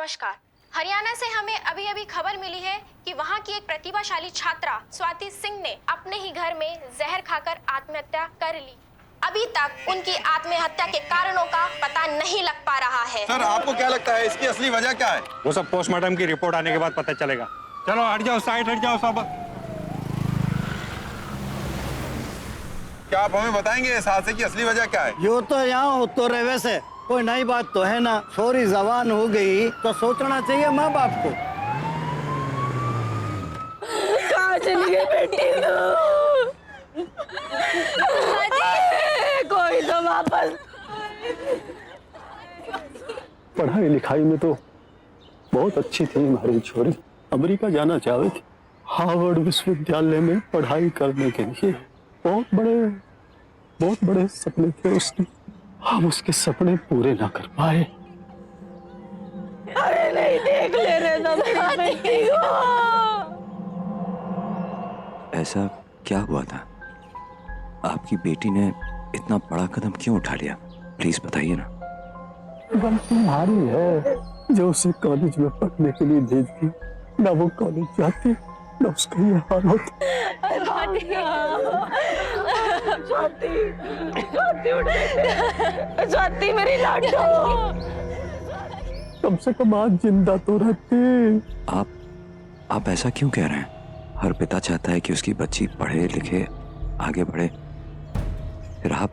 नमस्कार। हरियाणा से हमें अभी अभी खबर मिली है कि वहां की एक प्रतिभाशाली छात्रा स्वाति सिंह ने अपने ही घर में जहर खाकर आत्महत्या कर ली। अभी तक उनकी आत्महत्या के कारणों का पता नहीं लग पा रहा है। सर, आपको क्या लगता है इसकी असली वजह क्या है? वो सब पोस्टमार्टम की रिपोर्ट आने के बाद पता चलेगा। चलो हट जाओ, साइड हट जाओ सब। क्या आप हमें बताएंगे इस हादसे की असली वजह क्या है? यो तो यहाँ हो तो रहे वैसे कोई नई बात तो है ना। छोरी जवान हो गई तो सोचना चाहिए माँ बाप को। कहाँ चली गई बेटी कोई तो वापस। पढ़ाई लिखाई में तो बहुत अच्छी थी हमारी छोरी। अमेरिका जाना चाहती थी। हार्वर्ड विश्वविद्यालय में पढ़ाई करने के लिए बहुत बड़े सपने थे उसके। हम उसके सपने पूरे ना कर पाए। अरे नहीं, देख ले रहे तो बेटी को। ऐसा क्या हुआ था? आपकी बेटी ने इतना बड़ा कदम क्यों उठा लिया? प्लीज बताइए ना। गलती तुम्हारी है जो उसे कॉलेज में पढ़ने के लिए भेज दी। ना वो कॉलेज जाती ना उसका ये हाल होता। स्वाति मेरी लाडो। कम से कम आज जिंदा तो रहती। आप ऐसा क्यों कह रहे हैं? हर पिता चाहता है कि उसकी बच्ची पढ़े लिखे आगे बढ़े, फिर आप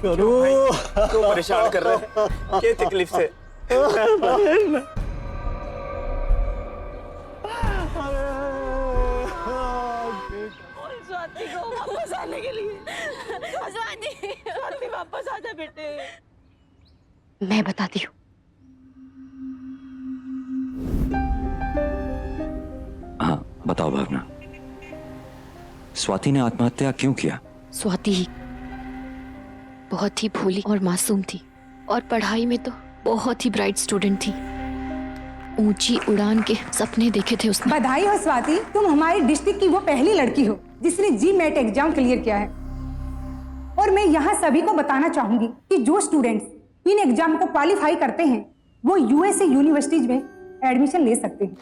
करो तो परेशान कर रहे हैं क्या तकलीफ से? स्वाति को वापस आने के लिए। स्वाति वापस आ जा बेटे। मैं बताती हूँ। हाँ बताओ भावना, स्वाति ने आत्महत्या क्यों किया? स्वाति ही बहुत ही भोली और मासूम थी और पढ़ाई में तो बहुत ही ब्राइट स्टूडेंट थी। ऊंची उड़ान के सपने देखे थे उसने। बधाई हो स्वाति, तुम हमारी डिस्ट्रिक्ट की वो पहली लड़की हो जिसने GMAT एग्जाम क्लियर किया है। और मैं यहाँ सभी को बताना चाहूंगी कि जो स्टूडेंट्स इन एग्जाम को क्वालिफाई करते हैं वो USA यूनिवर्सिटीज में एडमिशन ले सकते हैं।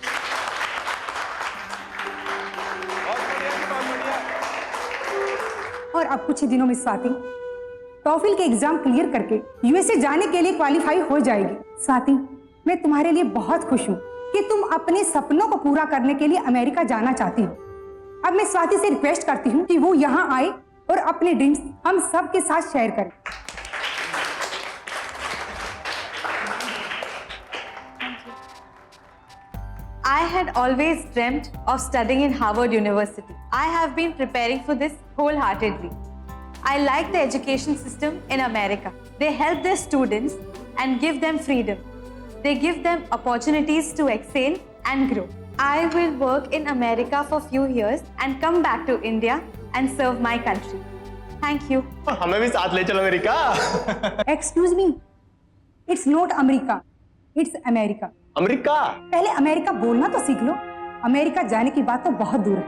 और अब कुछ ही दिनों में स्वाति TOEFL के एग्जाम क्लियर करके USA जाने के लिए क्वालिफाई हो जाएगी। स्वाति, मैं तुम्हारे लिए बहुत खुश हूँ कि तुम अपने सपनों को पूरा करने के लिए अमेरिका जाना चाहती हो। अब मैं स्वाति से रिक्वेस्ट करती हूँ कि वो यहाँ आए और अपने ड्रीम्स हम सब के साथ शेयर करें। I had always dreamt of studying in Harvard University. I have been preparing for this wholeheartedly. I like the education system in America. They help their students and give them freedom. They give them opportunities to excel and grow. I will work in America for few years and come back to India and serve my country. Thank you. हमें भी साथ ले चलो America. Excuse me, it's not America, it's America. America? पहले America बोलना तो सीख लो। America जाने की बात तो बहुत दूर है।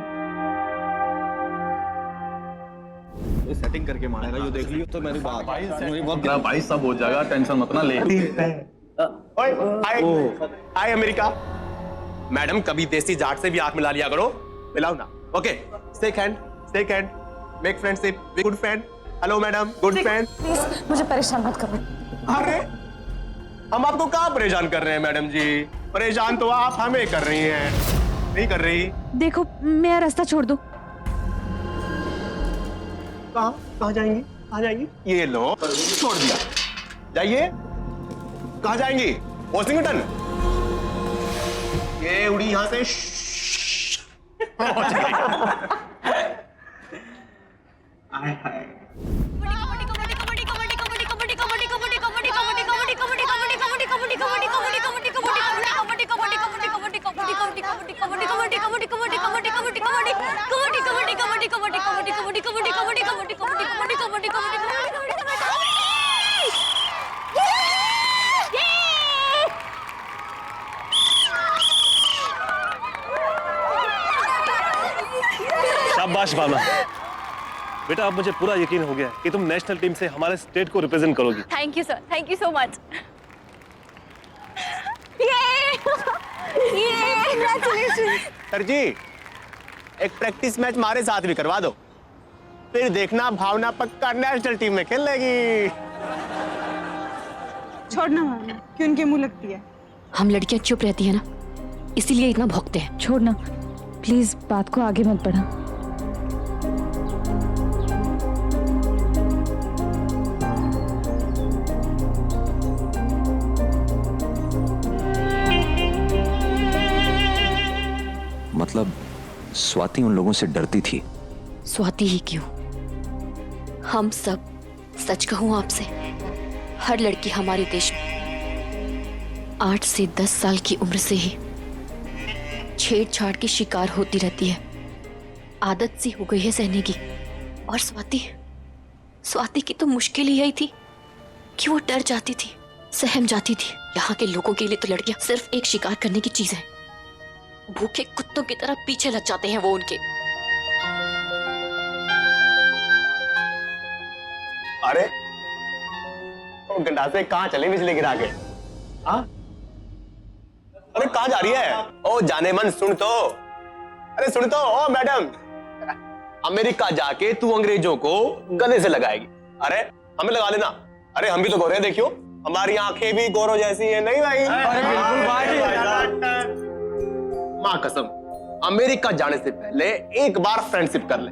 सेटिंग करके मारेगा, जो देख लियो तो मेरी बात भाई सब हो जाएगा, टेंशन मत ना ले। हाय अमेरिका। मैडम कभी देसी जाट से भी आंख मिला लिया करो, मिलाओ ना। Okay, shake hand, make friendship, good friend. Hello madam, good friend. Please मुझे परेशान मत करो। अरे हम आपको कहाँ परेशान कर रहे हैं मैडम जी? परेशान तो आप हमें कर रही हैं। नहीं कर रही? देखो मेरा रास्ता छोड़ दो। कहाँ जाएंगी? ये लो, छोड़ दिया। जाइए। कहाँ जाएंगी? वॉशिंगटन। ये उड़ी यहाँ से। शाबाश भावना, बेटा अब मुझे पूरा यकीन हो गया कि तुम नेशनल टीम से हमारे स्टेट को रिप्रेजेंट करोगी। Thank you sir, thank you so much. Sir ji एक प्रैक्टिस मैच हमारे साथ भी करवा दो, फिर देखना भावना पक्का नेशनल टीम में खेल लेगी। छोड़ना भावना, क्यों उनके मुंह लगती है? हम लड़कियां चुप रहती है ना, इसीलिए इतना भौंकते हैं। छोड़ना प्लीज, बात को आगे मत बढ़ा। मतलब स्वाति उन लोगों से डरती थी? स्वाति ही क्यों, हम सब, सच कहूं आपसे, हर लड़की हमारे देश में 8 से 10 साल की उम्र से ही छेड़छाड़ की शिकार होती रहती है। आदत सी हो गई है सहने की। और स्वाति की तो मुश्किल ही यही थी कि वो डर जाती थी, सहम जाती थी। यहाँ के लोगों के लिए तो लड़कियां सिर्फ एक शिकार करने की चीज है। भूखे कुत्तों की तरह पीछे लग जाते हैं वो उनके। अरे तो गंडासे कहाँ चले बिजली गिरा के? हाँ? अरे कहाँ जा रही है? ओ जाने मन सुन तो, अरे सुन तो, ओ मैडम, अमेरिका जाके तू अंग्रेजों को गले से लगाएगी। अरे हमें लगा लेना। अरे हम भी तो गोरे हैं, देखियो हमारी आंखें भी गोरों जैसी है। नहीं भाई? अरे बिल्कुल भाई। माँ कसम, अमेरिका जाने से पहले एक बार फ्रेंडशिप कर ले।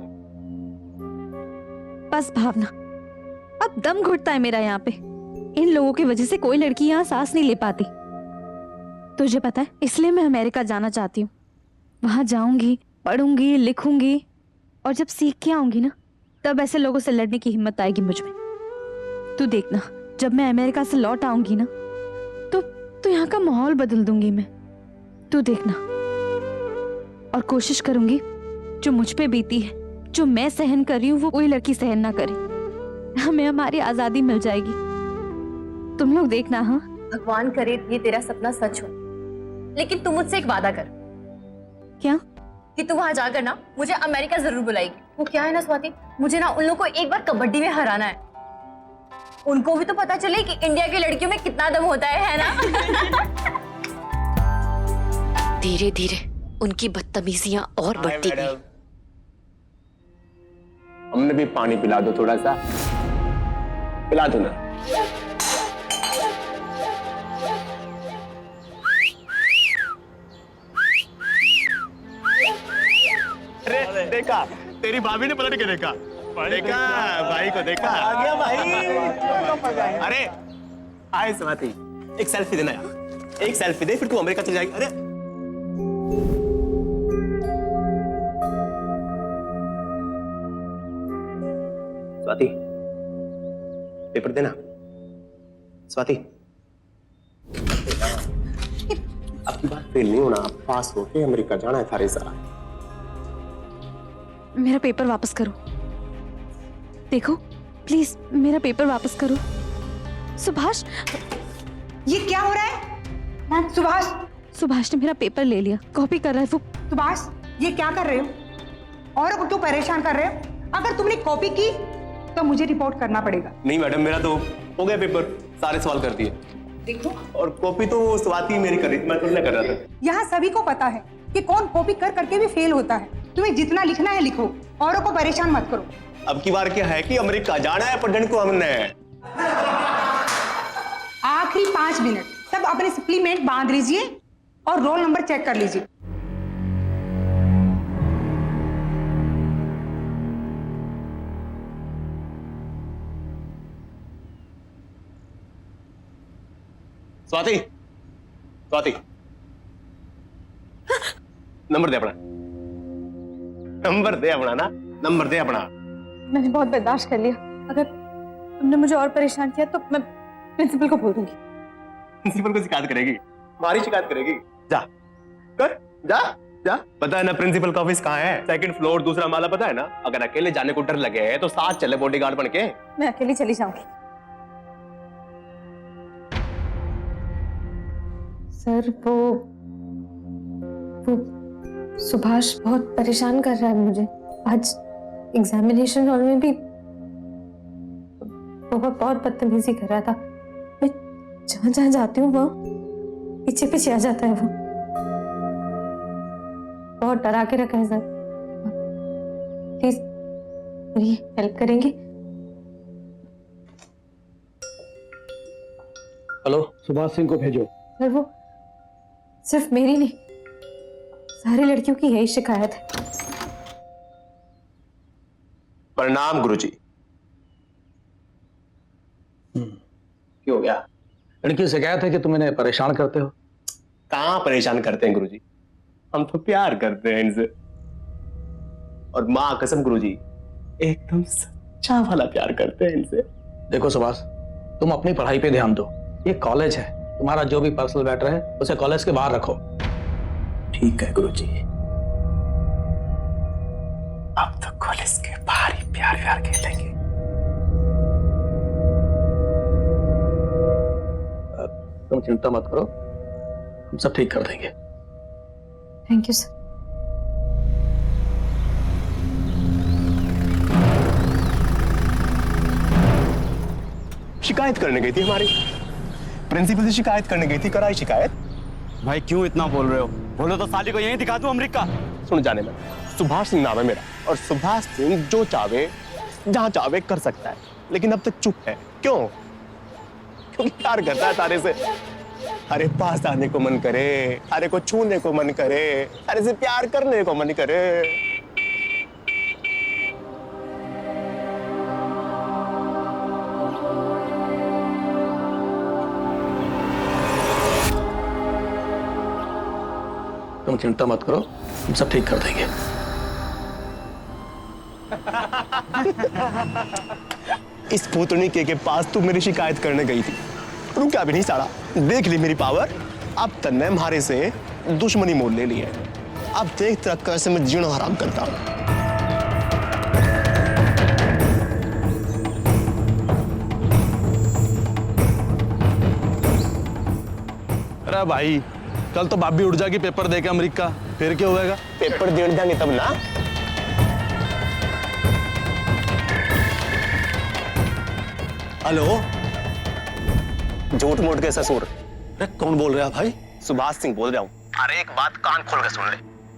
बस भावना, अब दम घुटता है मेरा यहाँ पे। इन लोगों की वजह से कोई लड़की यहाँ सांस नहीं ले पाती। तुझे पता है, इसलिए मैं अमेरिका जाना चाहती हूँ। वहां जाऊंगी, पढ़ूंगी, लिखूंगी, और जब सीख के आऊंगी ना, तब ऐसे लोगों से लड़ने की हिम्मत आएगी मुझ में। तू देखना, जब मैं अमेरिका से लौट आऊंगी ना, तो यहाँ का माहौल बदल दूंगी मैं। तू देखना। और कोशिश करूंगी जो मुझ पे बीती है, जो मैं सहन कर रही हूँ, वो कोई लड़की सहन ना करे। हमें हमारी आजादी मिल जाएगी। तुम लोग देखना। हाँ, भगवान करे ये तेरा सपना सच हो, लेकिन तू मुझसे एक वादा कर। क्या? कि तू वहां जाकर ना मुझे अमेरिका जरूर बुलाएगी। वो क्या है ना स्वाति, मुझे ना उन लोगों को एक बार कबड्डी में हराना है। उनको भी तो पता चले कि इंडिया की लड़कियों में कितना दम होता है ना? धीरे धीरे उनकी बदतमीजियां और बढ़ती गई। हमने भी पानी पिला दो, थोड़ा सा पिला दो ना। अरे देखा, तेरी भाभी ने पलट के देखा। देखा भाई को, देखा आ गया भाई। अरे आए स्वाति, एक सेल्फी देना यार, एक सेल्फी दे, फिर तू अमेरिका चली जाएगी। अरे स्वाति, पेपर देना। स्वाति, अब की बार फेल नहीं होना, पास होके अमेरिका जाना है थारे साथ। मेरा पेपर वापस करो। देखो प्लीज, मेरा पेपर वापस करो। सुभाष, ये क्या हो रहा है? सुभाष ने मेरा पेपर ले लिया, कॉपी कर रहा है वो। सुभाष, ये क्या कर रहे हो? औरों को क्यों परेशान कर रहे हो? अगर तुमने कॉपी की तो मुझे रिपोर्ट करना पड़ेगा। नहीं मैडम, मेरा तो हो गया पेपर, सारे सवाल कर दिए। देखो, और कॉपी तो वो स्वाति मेरी कर रही थी, मैं थोड़ी ना कर रहा था। यहाँ सभी को पता है कि कौन कॉपी कर करके भी फेल होता है। तुम्हें जितना लिखना है लिखो, औरों को परेशान मत करो। अब की बार क्या है कि अमेरिका जाना है, पढ़ने को हमने। आखिरी 5 मिनट, सब अपने सप्लीमेंट बांध लीजिए और रोल नंबर चेक कर लीजिए। स्वाति, स्वाति, नंबर दे अपना, नंबर दे अपना ना, नंबर दे अपना। मैंने बहुत बर्दाश्त कर लिया। अगर तुमने मुझे और परेशान किया तो मैं प्रिंसिपल को बोल दूंगी। प्रिंसिपल को शिकायत करेगी? हमारी शिकायत करेगी? जा कर, जा जा। पता है ना प्रिंसिपल का ऑफिस कहाँ है? 2nd फ्लोर, दूसरा माला। पता है ना? अगर अकेले जाने को डर लगे तो साथ चले बॉडीगार्ड बन के। मैं अकेली चली जाऊंगी। सर, वो सुभाष बहुत परेशान कर रहा है मुझे। आज एग्जामिनेशन हॉल में भी बहुत बहुत बदतमीजी कर रहा था। मैं जहाँ जहाँ जाती हूँ वहाँ पीछे पीछे आ जाता है वो। बहुत डरा के रखा है सर। प्लीज मेरी हेल्प करेंगे? हेलो, सुभाष सिंह को भेजो। सर वो सिर्फ मेरी नहीं, सारी लड़कियों की यही शिकायत है। प्रणाम गुरुजी। क्यों हो गया? लड़की शिकायत है कि तुम इन्हें परेशान करते हो। कहाँ परेशान करते हैं गुरुजी, हम तो प्यार करते हैं इनसे। और माँ कसम गुरुजी, एकदम सच्चा वाला प्यार करते हैं इनसे। देखो सुभाष, तुम अपनी पढ़ाई पे ध्यान दो। ये कॉलेज है, तुम्हारा जो भी पर्सनल मैटर है उसे कॉलेज के बाहर रखो। ठीक है गुरुजी, अब तो कॉलेज के बाहर ही प्यार प्यार खेलेंगे। तुम चिंता मत करो, हम सब ठीक कर देंगे। Thank you sir. शिकायत करने गई थी हमारी, प्रिंसिपल से शिकायत करने गई थी। कराई शिकायत? भाई क्यों इतना बोल रहे हो? बोलो तो साली को यहीं दिखा दूं अमेरिका। सुन जाने में, सुभाष सिंह नाम है मेरा, और सुभाष सिंह जो चाहे जहां चाहे कर सकता है, लेकिन अब तक चुप है। क्यों? क्योंकि प्यार करता है तारे से। अरे पास आने को मन करे, अरे को छूने को मन करे, अरे से प्यार करने को मन करे। तुम चिंता मत करो, हम सब ठीक कर देंगे। इस भूतनी के पास तू मेरी शिकायत करने गई थी, रुका भी नहीं साला। देख ली मेरी पावर, अब तन्ने हमारे से दुश्मनी मोल ले ली है। अब देख तेरा कैसे मैं जीना हराम करता हूं। अरे भाई, कल तो भाभी उड़ जाएगी पेपर देके अमेरिका, फिर क्या होगा? पेपर दे देंगे तब ना। हेलो, झूठ मूठ के ससुर। अरे कौन बोल रहा है भाई? सुभाष सिंह बोल रहा हूँ। अरे एक बात कान खोल के सुन ले,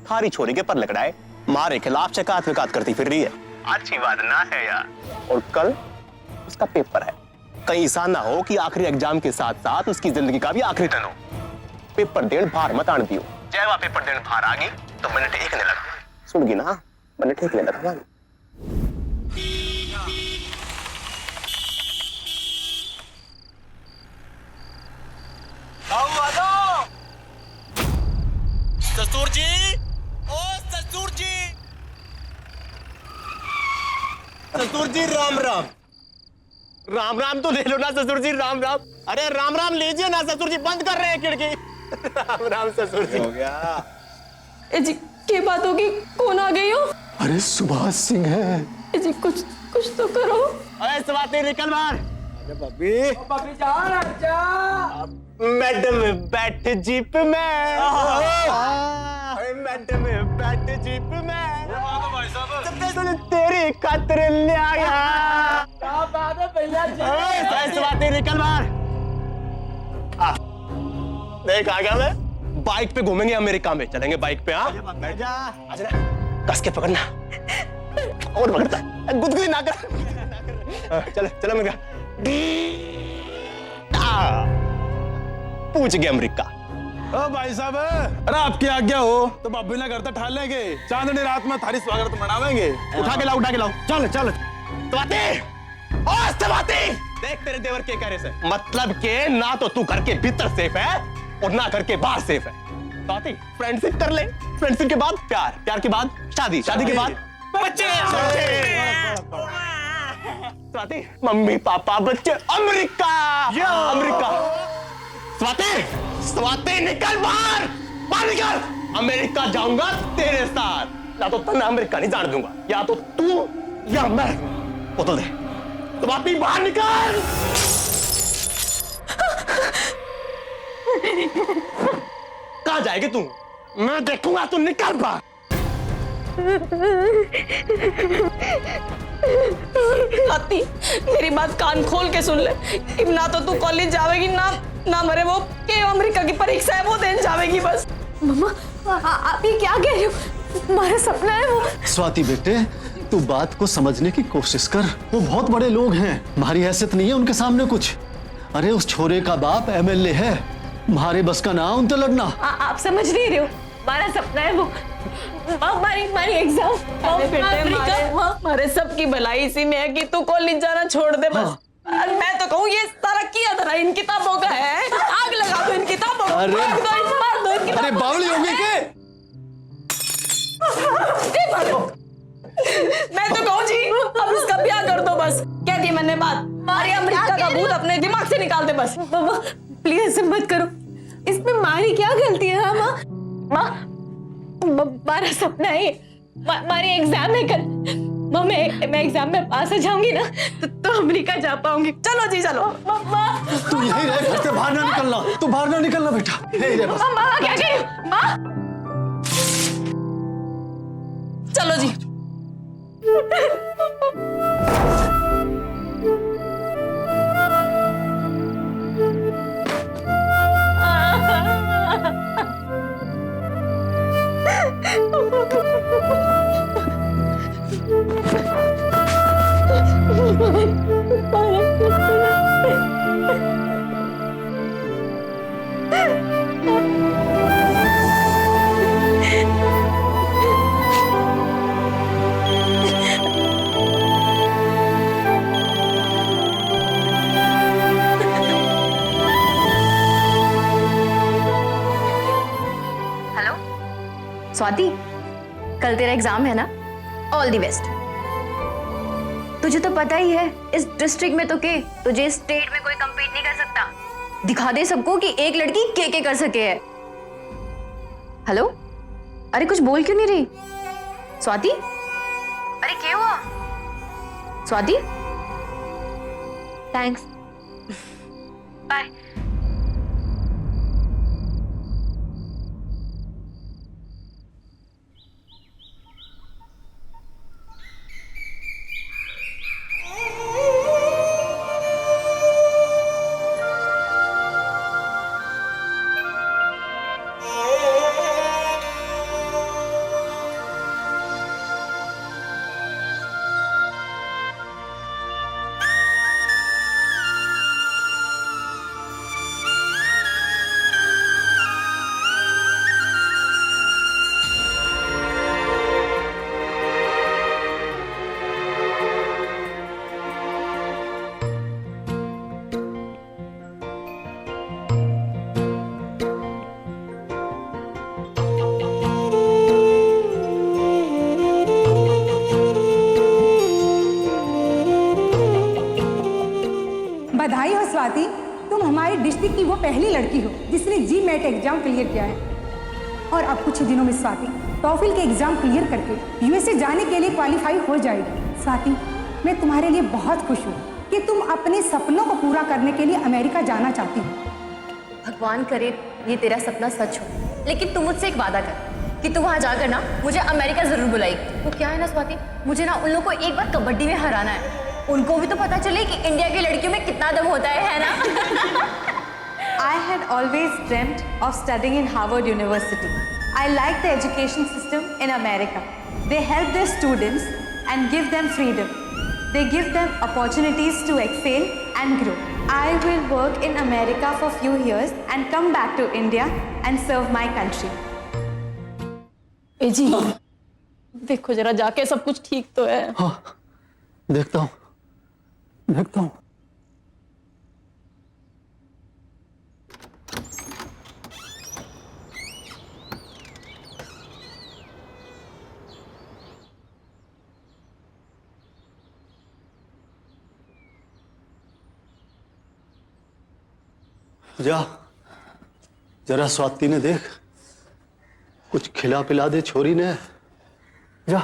थारी छोरी के पर लकड़ाए मारे खिलाफ शिकायत विकायत करती फिर रही है। अच्छी बात ना है यार। और कल उसका पेपर है, कहीं ऐसा ना हो कि आखिरी एग्जाम के साथ साथ उसकी जिंदगी का भी आखिरी दिन हो। पेपर देने बाहर मत आन दियो। जय वहां पेपर देने बाहर आ गई तो मैंने ठेकने लगा। सुन गई ना, मैंने ठेकने लगा। ससुर जी, ओ ससुर जी, ससुर जी राम राम। राम राम तो ले लो ना ससुर जी, राम राम। अरे राम राम लीजिए ना ससुर जी, बंद कर रहे हैं खिड़की। राम राम ससुर जी। हो गया? ए जी, क्या बात होगी? कौन आ गई हो? अरे सुभाष सिंह है। ए जी, कुछ कुछ तो करो। अरे स्वाति निकल बाहर। अरे भाभी जान आजा। मैडम बैठ जीप में। अरे मैडम बैठ जीप में। तेरी खातिर ले आया। स्वाति निकल बाहर। देख आ गया मैं। बाइक पे घूमेंगे अमेरिका में, चलेंगे बाइक पे। हाँ बैठ जा। कस के पकड़ना और पकड़ता, गुदगुदी ना कर। चलो चलो अमेरिका। पूछ गया अमेरिका। ओ भाई साहब, अरे आपकी आज्ञा हो तो भाभी ने घर तक ठा लेंगे, चांदनी रात में थारी स्वागत मनावेंगे। उठा के लाओ, उठा के लाओ। चल चल। देख तेरे देवर के करे से मतलब के ना तो तू घर के भीतर सेफ है और ना घर के बाहर सेफ है। स्वाति फ्रेंडशिप कर ले, फ्रेंडशिप के बाद प्यार, प्यार के बाद शादी, शादी के बाद बच्चे। स्वाति मम्मी पापा बच्चे अमेरिका, अमेरिका। स्वाति स्वाति निकल बाहर, बाहर निकल। अमेरिका जाऊंगा तेरे साथ, ना तो तन्ने अमेरिका नहीं जाने दूंगा, या तो तू या मैं। बोतल दे। स्वाति बाहर निकल। कहाँ जाएगी तू? मैं देखूंगा, तू निकल बाहर। स्वाति, मेरी बात कान खोल के सुन ले। अब ना तो तू कॉलेज जावेगी, ना मरे वो के अमेरिका की परीक्षा है वो देने जावेगी बस। मम्मा आप ये क्या कह रहे हो? हमारा सपना है वो। स्वाति बेटे, तू बात को समझने की कोशिश कर। वो बहुत बड़े लोग हैं, हमारी हैसियत नहीं है उनके सामने कुछ। अरे उस छोरे का बाप एमएलए है, हमारे बस का ना उनसे लड़ना। आप समझ नहीं रहे हो, हमारा सपना है वो। हमारी एग्जाम। हमारे सबकी भलाई इसी में है कि तू कॉलेज जाना छोड़ दे बस। मैं तो कहूँ ये सारा किया धरा इन किताबों का है। आग लगा दो इन किताबों को। अरे बावली होगी के? मैं तो कहूँ जी अब इसका ब्याह कर दो बस। क्या दी मैंने बात? मारी अमेरिका का भूत अपने दिमाग से निकाल दे बस। मामा प्लीज ऐसे मत करो, इसमें मारी क्या गलती है? हाँ माँ, हमारा सपना है, हमारी एग्जाम है कल। माँ मैं एग्जाम में पास हो जाऊंगी ना तो अमेरिका जा पाऊंगी। चलो जी चलो। तू यही रह, घर से बाहर ना निकलना। तू बाहर ना निकलना बेटा, यही रह बस। माँ क्या कह रही हो? माँ चलो जी। स्वाति, कल तेरा एग्जाम है ना? All the best. तुझे तो पता ही है इस डिस्ट्रिक्ट में तो के तुझे स्टेट में कोई compete नहीं कर सकता। दिखा दे सबको कि एक लड़की के कर सके है। हेलो, अरे कुछ बोल क्यों नहीं रही? स्वाति, अरे क्या हुआ? Swati, thanks, bye. बधाई हो स्वाति, तुम हमारी डिस्ट्रिक्ट की वो पहली लड़की हो जिसने GMAT एग्जाम क्लियर किया है। और अब कुछ ही दिनों में स्वाति टॉफिल के एग्जाम क्लियर करके यूएसए जाने के लिए क्वालिफाई हो जाएगी। स्वाति, मैं तुम्हारे लिए बहुत खुश हूँ कि तुम अपने सपनों को पूरा करने के लिए अमेरिका जाना चाहती हो। भगवान करे ये तेरा सपना सच हो, लेकिन तू मुझसे एक वादा कर कि तू वहां जाकर ना मुझे अमेरिका जरूर बुलाएगी। वो क्या है ना स्वाति, मुझे ना उन लोगों को एक बार कबड्डी में हराना है। उनको भी तो पता चले कि इंडिया की लड़कियों में कितना दम होता है ना? I had always dreamt of studying in Harvard University. I like the education system in America. They help their students and give them freedom. They give them opportunities to excel and grow. I will work in America for few years and come back to India and serve my country. ए जी, देखो जरा जाके सब कुछ ठीक तो है। हाँ, देखता हूँ। जा, जरा स्वाति ने देख, कुछ खिला पिला दे छोरी ने। जा।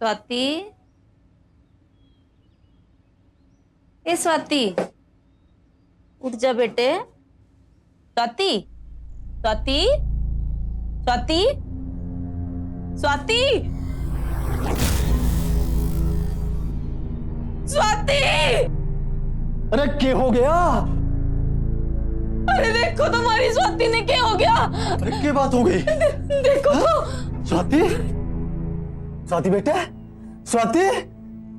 स्वाति, ए स्वाति, उठ जा बेटे। स्वाति, स्वाति, स्वाति, स्वाति, स्वाति। अरे क्या हो गया? अरे देखो तुम्हारी स्वाति ने क्या हो गया? अरे क्या बात हो गई? देखो तो। स्वाति, स्वाति बेटे, स्वाति,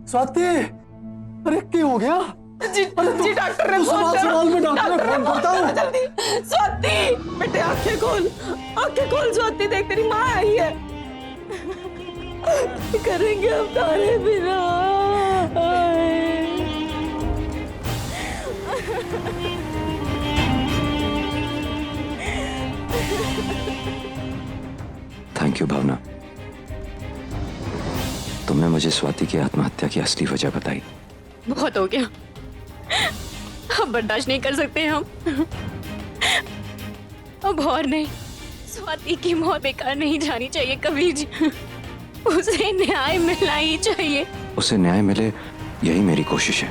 स्वाति, अरे क्या हो गया? जी डॉक्टर ने फोन करा। मैं डॉक्टर ने फोन करता हूँ। जल्दी। स्वाति बेटे आंखें खोल स्वाति, देख तेरी माँ आई है। करेंगे अब तारे बिना। थैंक यू भावना, तुमने मुझे स्वाति की आत्महत्या की असली वजह बताई। बहुत हो गया, अब बर्दाश्त नहीं कर सकते हम। अब और नहीं, स्वाति की मौत बेकार नहीं जानी चाहिए कबीर जी। उसे न्याय मिलना ही चाहिए। उसे न्याय मिले, यही मेरी कोशिश है।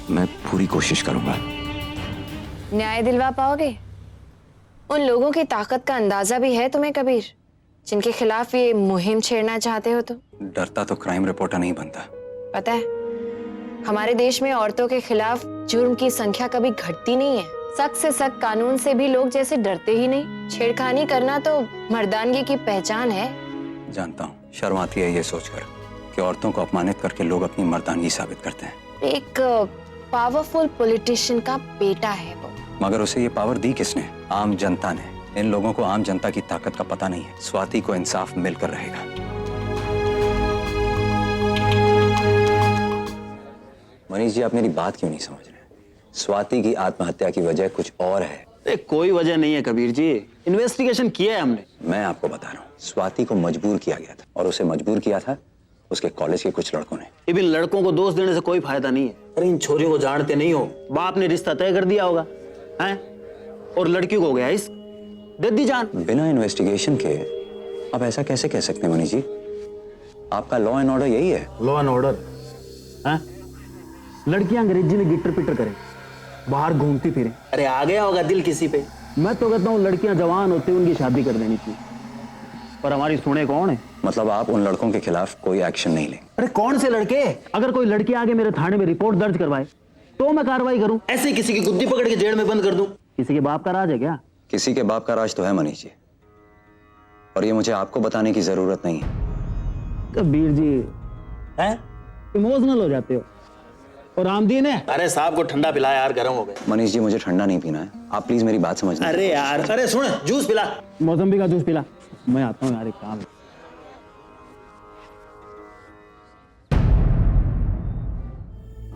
मैं पूरी कोशिश करूंगा। न्याय दिलवा पाओगे? उन लोगों की ताकत का अंदाजा भी है तुम्हें कबीर, जिनके खिलाफ ये मुहिम छेड़ना चाहते हो? तो डरता तो क्राइम रिपोर्टर नहीं बनता। पता है, हमारे देश में औरतों के खिलाफ जुर्म की संख्या कभी घटती नहीं है। सख्त से सख्त कानून से भी लोग जैसे डरते ही नहीं। छेड़खानी करना तो मर्दानगी की पहचान है। जानता हूँ, शर्म आती है ये सोचकर कि औरतों को अपमानित करके लोग अपनी मर्दानगी साबित करते हैं। एक पावरफुल पॉलिटिशियन का बेटा है वो। मगर उसे ये पावर दी किसने? आम जनता ने। इन लोगों को आम जनता की ताकत का पता नहीं है। स्वाति को इंसाफ मिलकर रहेगा। मनीष जी, आप मेरी बात क्यों नहीं समझ रहे? स्वाति की आत्महत्या की वजह कुछ और है। अरे कोई वजह नहीं है कबीर जी, इन्वेस्टिगेशन किया है हमने। मैं आपको बता रहा हूँ, स्वाति को मजबूर किया गया था, और उसे मजबूर किया था उसके कॉलेज के कुछ लड़कों ने। इन लड़कों को दोष देने से कोई फायदा नहीं है। अरे इन छोरियों को जानते नहीं हो, बाप ने रिश्ता तय कर दिया होगा हैं, और लड़की को हो गया इस दे दी जान। बिना इन्वेस्टिगेशन के आप ऐसा कैसे कह सकते हैं मनीष जी? आपका लॉ एंड ऑर्डर यही है। लॉ एंड ऑर्डर हैं? लड़कियां अंग्रेजी में गिटर पिटर करें, बाहर घूमती फिरे। अरे आ गया होगा दिल किसी पे। मैं तो कहता हूँ लड़कियां जवान होती उनकी शादी कर देनी चाहिए, पर हमारी सुने कौन है? मतलब आप उन लड़कों के खिलाफ कोई एक्शन नहीं लेंगे? अरे कौन से लड़के? अगर कोई लड़की आगे मेरे थाने में रिपोर्ट दर्ज करवाए तो मैं कार्रवाई करूं। ऐसे किसी की गुद्दी पकड़ के जेल में बंद कर दूं? किसी के बाप का राज है क्या? किसी के बाप का राज तो है मनीष जी, और ये मुझे आपको बताने की जरूरत नहीं है। कबीर जी हैं, इमोशनल हो जाते हो। और आमदीन है, अरे साहब को ठंडा पिला यार, गर्म हो गए। मनीष जी, मुझे ठंडा नहीं पीना है, आप प्लीज मेरी बात समझ। अरे यार, अरे सुन, जूस पिला, मौसम्बी का जूस पिला। मैं आता हूँ यार, एक काम है।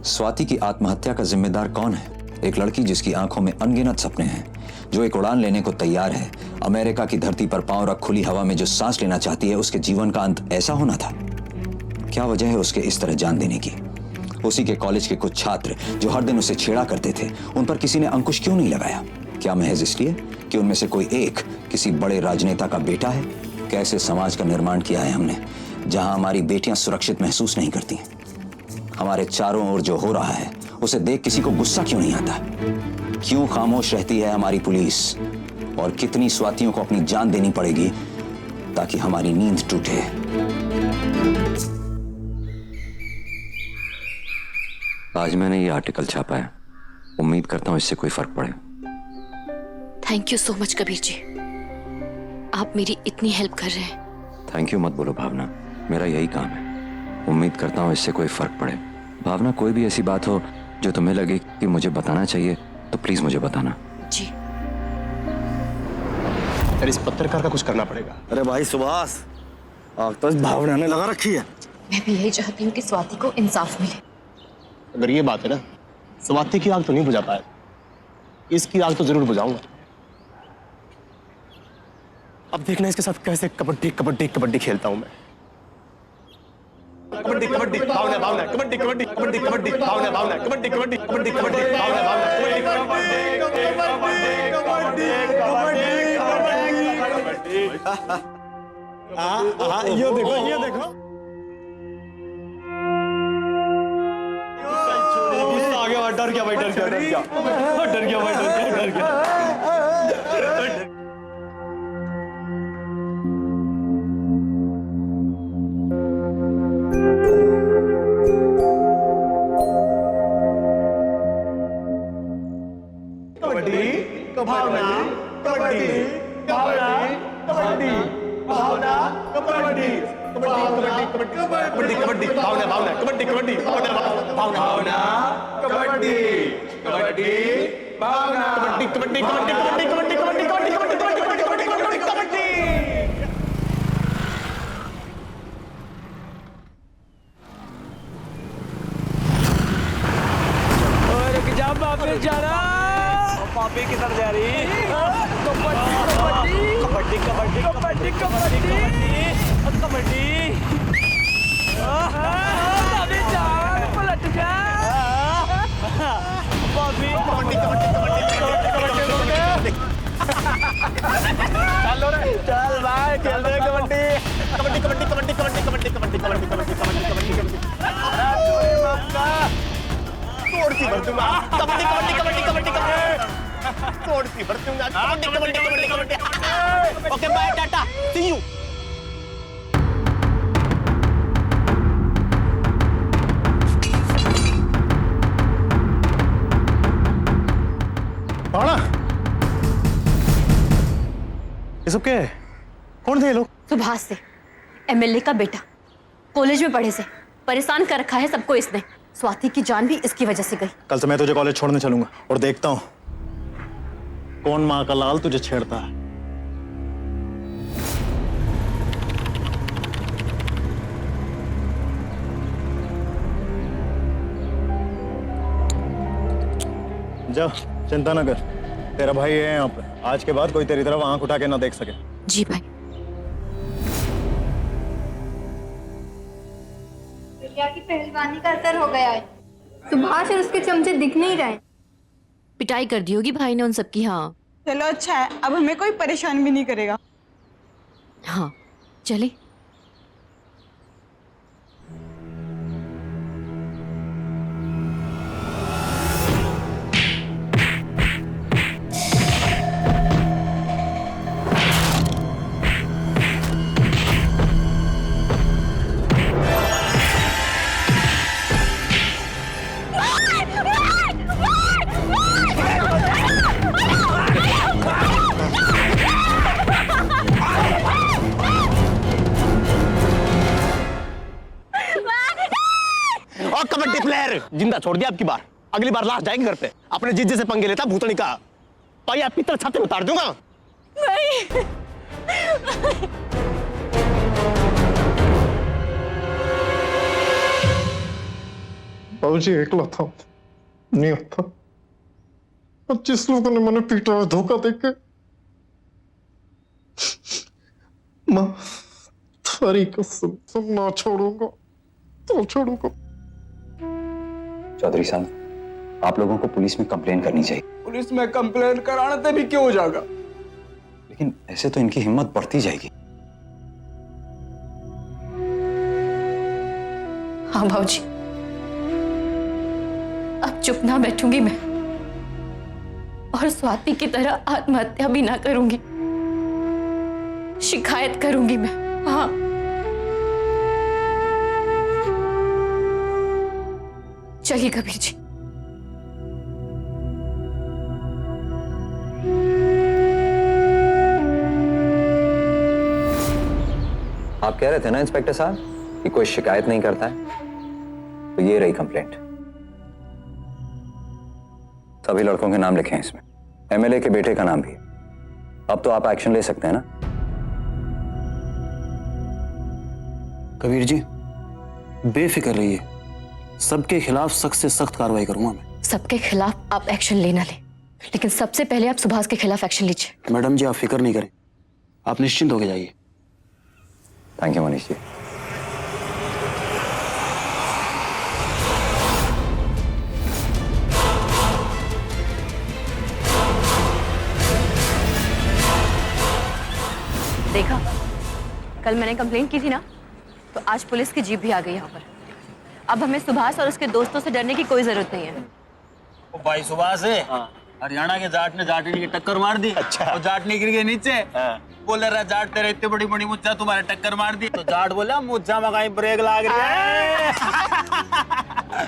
स्वाति की आत्महत्या का जिम्मेदार कौन है? एक लड़की जिसकी आंखों में अनगिनत सपने हैं, जो एक उड़ान लेने को तैयार है, अमेरिका की धरती पर पांव रख खुली हवा में जो सांस लेना चाहती है। उसके जीवन का अंत ऐसा होना था? क्या वजह है उसके इस तरह जान देने की? उसी के कॉलेज के कुछ छात्र जो हर दिन उसे छेड़ा करते थे, उन पर किसी ने अंकुश क्यों नहीं लगाया? क्या महज इसलिए कि उनमें से कोई एक किसी बड़े राजनेता का बेटा है? कैसे समाज का निर्माण किया है हमने, जहां हमारी बेटियां सुरक्षित महसूस नहीं करती? हमारे चारों ओर जो हो रहा है उसे देख किसी को गुस्सा क्यों नहीं आता? क्यों खामोश रहती है हमारी पुलिस? और कितनी स्वातियों को अपनी जान देनी पड़ेगी ताकि हमारी नींद टूटे? आज मैंने ये आर्टिकल छापा है, उम्मीद करता हूं इससे कोई फर्क पड़े। Thank you so much Kabir ji, आप मेरी इतनी हेल्प कर रहे हैं। थैंक यू मत बोलो भावना, मेरा यही काम है। उम्मीद करता हूं इससे कोई फर्क पड़े। भावना, कोई भी ऐसी बात हो जो तुम्हें लगे कि मुझे बताना चाहिए तो प्लीज मुझे बताना। जी। यार इस पत्रकार का कुछ करना पड़ेगा। अरे भाई सुभाष, आग तो इस भावना ने लगा रखी है। मैं भी यही चाहती हूँ कि स्वाति को इंसाफ मिले। अगर ये बात है ना, स्वाति की आग तो नहीं बुझा पाया, इसकी आग तो जरूर बुझाऊंगा। अब देखना इसके साथ कैसे कबड्डी कबड्डी कबड्डी खेलता हूं मैं। कबड्डी कबड्डी भावना भावना, कबड्डी कबड्डी कबड्डी कबड्डी भावना भावना, कबड्डी कबड्डी कबड्डी कबड्डी भावना भावना, कबड्डी कबड्डी कबड्डी कबड्डी कबड्डी। ये देखो, ये देखो। आगे डर गया भाई, डर गया, डर गया, डर गया भाई, डर गया, डर गया। कबड्डी भावना, कबड्डी भावना, कबड्डी भावना, कबड्डी कबड्डी कबड्डी कबड्डी भावना, भावना कबड्डी कबड्डी भावना, भावना कबड्डी कबड्डी भावना, कबड्डी कबड्डी कबड्डी कबड्डी कबड्डी कबड्डी कबड्डी कबड्डी कबड्डी कबड्डी कबड्डी कबड्डी। और जा बापे जाना, बापे किधर जा रही? कबड्डी कबड्डी कबड्डी कबड्डी कबड्डी कबड्डी। अबे जान पलट जा। बापे कबड्डी कबड्डी कबड्डी कबड्डी। चलो रे, चल भाई खेल रहे कबड्डी कबड्डी कबड्डी कबड्डी कबड्डी कबड्डी कबड्डी कबड्डी कबड्डी कबड्डी कबड्डी। तोड़ सी भर दूंगा, कबड्डी कबड्डी कबड्डी कबड्डी कबड्डी, तोड़ सी भर दूंगा, kabaddi kabaddi kabaddi kabaddi. Okay bye, tata, see you. ये सब क्या है? कौन थे ये लोग? सुभाष से, एमएलए का बेटा, कॉलेज में पढ़े से परेशान कर रखा है सबको इसने। स्वाति की जान भी इसकी वजह से गई। कल से मैं तुझे कॉलेज छोड़ने चलूंगा और देखता हूँ कौन माँ का लाल तुझे छेड़ता है। जा, चिंता न कर, तेरा भाई है यहाँ पे। आज के बाद कोई तेरी तरफ आंख उठा के ना देख सके। जी भाई। की पहलवानी का असर हो गया है। सुभाष और उसके चमचे दिख नहीं रहे। पिटाई कर दी होगी भाई ने उन सबकी। हाँ चलो अच्छा है, अब हमें कोई परेशान भी नहीं करेगा। हाँ चले। कबड्डी प्लेयर जिंदा छोड़ दिया आपकी बार। अगली बार लाश जाएगी घर पे। अपने जीजे से पंगे लेता भूतनी का। भाई आप पितर छाते में उतार दूंगा। नहीं। बाबूजी एकला था, नहीं था। 25 लोगों ने मैंने पीटा और धोखा देके। माँ, तुम्हारी कसम सब ना छोड़ूंगा, तो छोड़ूंगा। चौधरी साहब, आप लोगों को पुलिस में कंप्लेन करनी चाहिए। पुलिस में कंप्लेन कराने से भी क्यों हो जाएगा? लेकिन ऐसे तो इनकी हिम्मत बढ़ती जाएगी। हाँ भाऊजी, अब चुप ना बैठूंगी मैं, और स्वाति की तरह आत्महत्या भी ना करूंगी। शिकायत करूंगी मैं। हाँ चलिए कबीर जी। आप कह रहे थे ना इंस्पेक्टर साहब कि कोई शिकायत नहीं करता है, तो ये रही कंप्लेंट। सभी लड़कों के नाम लिखे हैं इसमें, एमएलए के बेटे का नाम भी। अब तो आप एक्शन ले सकते हैं ना? कबीर जी बेफिक्र रहिए, सबके खिलाफ सख्त से सख्त कार्रवाई करूंगा मैं। सबके खिलाफ आप एक्शन लेना ले, लेकिन सबसे पहले आप सुभाष के खिलाफ एक्शन लीजिए। मैडम जी आप फिक्र नहीं करें, आप निश्चिंत होके जाइए। Thank you Manish ji. देखा, कल मैंने कंप्लेंट की थी ना, तो आज पुलिस की जीप भी आ गई यहाँ पर। अब हमें सुभाष और उसके दोस्तों से डरने की कोई जरूरत नहीं है। ओ भाई सुभाष है, हरियाणा के जाट ने जाटनी की टक्कर मार दी। अच्छा। और जाटनी गिर गई नीचे। बोले रहा जाट तेरे इतनी बड़ी बड़ी मुच्छा तुम्हारे टक्कर मार दी। तो जाट बोला मुच्छा में कहीं ब्रेक लाग रही है।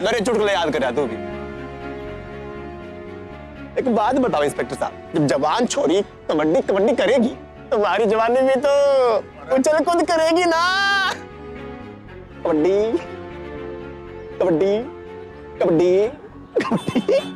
मेरे चुटकुले याद कर तू भी। एक बात बताओ इंस्पेक्टर साहब, जब जवान छोरी कबड्डी कबड्डी करेगी तो हमारी जवानी में तो उछल कूद करेगी ना। कबड्डी कबड्डी कबड्डी कबड्डी।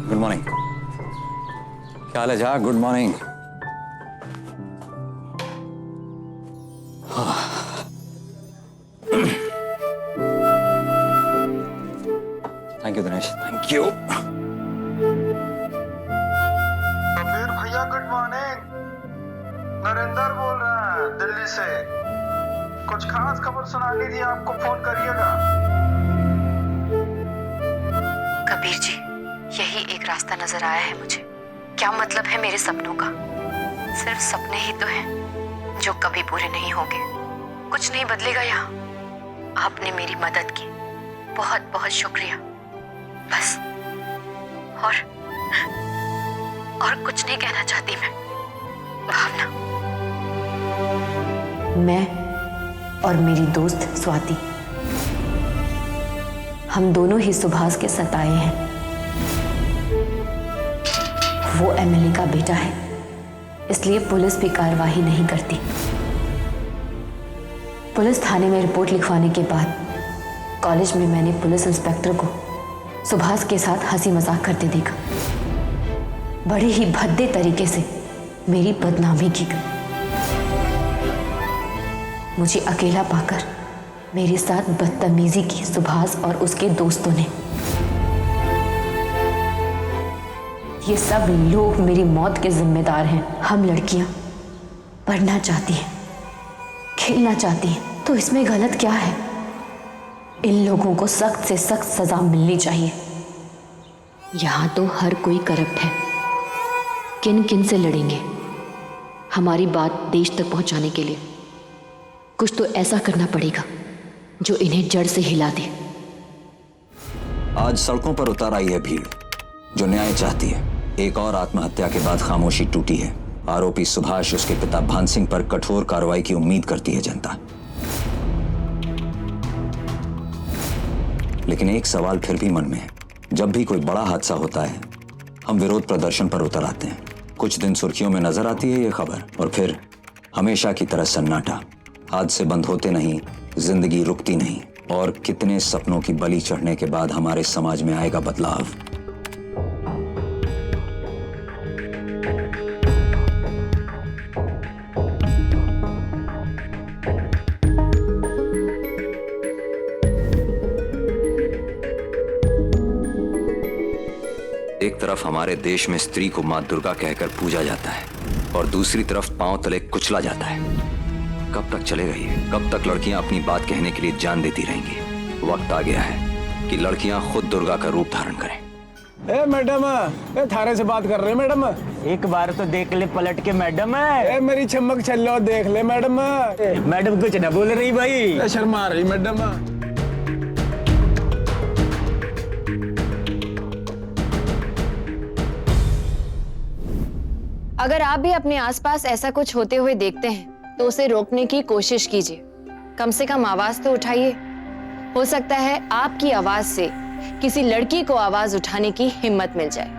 Good morning. क्या हाल है जा? Good morning. Thank you Dinesh, thank you. Kabir भैया गुड मॉर्निंग। नरेंद्र बोल रहा है दिल्ली से। कुछ खास खबर सुनानी थी आपको, फोन करिएगा। कबीर जी, यही एक रास्ता नजर आया है मुझे। क्या मतलब है मेरे सपनों का? सिर्फ सपने ही तो हैं जो कभी पूरे नहीं होंगे। कुछ नहीं बदलेगा यहाँ। आपने मेरी मदद की, बहुत बहुत शुक्रिया। बस और कुछ नहीं कहना चाहती मैं। भावना, मैं और मेरी दोस्त स्वाति, हम दोनों ही सुभाष के सताए हैं। वो एमएलए का बेटा है, इसलिए पुलिस भी कार्रवाई नहीं करती। पुलिस थाने में रिपोर्ट लिखवाने के बाद कॉलेज में मैंने पुलिस इंस्पेक्टर को सुभाष के साथ हंसी मजाक करते देखा। बड़े ही भद्दे तरीके से मेरी बदनामी की गई। मुझे अकेला पाकर मेरे साथ बदतमीजी की सुभाष और उसके दोस्तों ने। ये सब लोग मेरी मौत के जिम्मेदार हैं। हम लड़कियां पढ़ना चाहती हैं, खेलना चाहती हैं, तो इसमें गलत क्या है? इन लोगों को सख्त से सख्त सजा मिलनी चाहिए। यहां तो हर कोई करप्ट है। किन किन से लड़ेंगे हमारी बात देश तक पहुंचाने के लिए? कुछ तो ऐसा करना पड़ेगा जो इन्हें जड़ से हिला दे। आज सड़कों पर उतर आई है भीड़ जो न्याय चाहती है। एक और आत्महत्या के बाद खामोशी टूटी है। आरोपी सुभाष, उसके पिता भान सिंह पर कठोर कार्रवाई की उम्मीद करती है जनता। लेकिन एक सवाल फिर भी मन में है। जब भी कोई बड़ा हादसा होता है, हम विरोध प्रदर्शन पर उतर आते हैं। कुछ दिन सुर्खियों में नजर आती है ये खबर, और फिर हमेशा की तरह सन्नाटा। हादसे बंद होते नहीं, जिंदगी रुकती नहीं, और कितने सपनों की बलि चढ़ने के बाद हमारे समाज में आएगा बदलाव। एक तरफ हमारे देश में स्त्री को मां दुर्गा कहकर पूजा जाता है, और दूसरी तरफ पांव तले कुचला जाता है। कब तक चलेगा ये? कब तक लड़कियां अपनी बात कहने के लिए जान देती रहेंगी? वक्त आ गया है कि लड़कियां खुद दुर्गा का रूप धारण करें। ए मैडम, ए थारे से बात कर रहे हैं मैडम। एक बार तो देख ले पलट के मैडम। ए मेरी चमक छल्लो देख ले मैडम। मैडम कुछ न बोल रही भाई, शर्मा रही मैडम। अगर आप भी अपने आसपास ऐसा कुछ होते हुए देखते हैं तो उसे रोकने की कोशिश कीजिए। कम से कम आवाज तो उठाइए। हो सकता है आपकी आवाज से किसी लड़की को आवाज उठाने की हिम्मत मिल जाए।